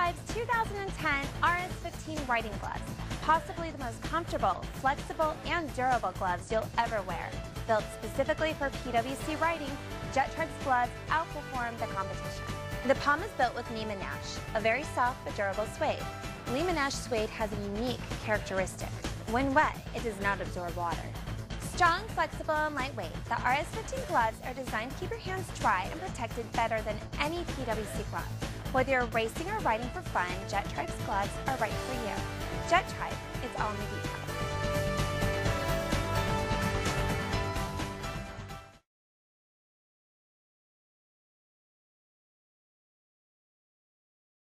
Tribe's 2010 RS-15 riding gloves, possibly the most comfortable, flexible, and durable gloves you'll ever wear. Built specifically for PWC riding, Jet Tribe's gloves outperform the competition. The palm is built with Neiman Nash, a very soft but durable suede. Neiman Nash suede has a unique characteristic. When wet, it does not absorb water. Strong, flexible, and lightweight, the RS-15 gloves are designed to keep your hands dry and protected better than any PWC glove. Whether you're racing or riding for fun, Jet Tribe's gloves are right for you. Jet Tribe, it's all in the details.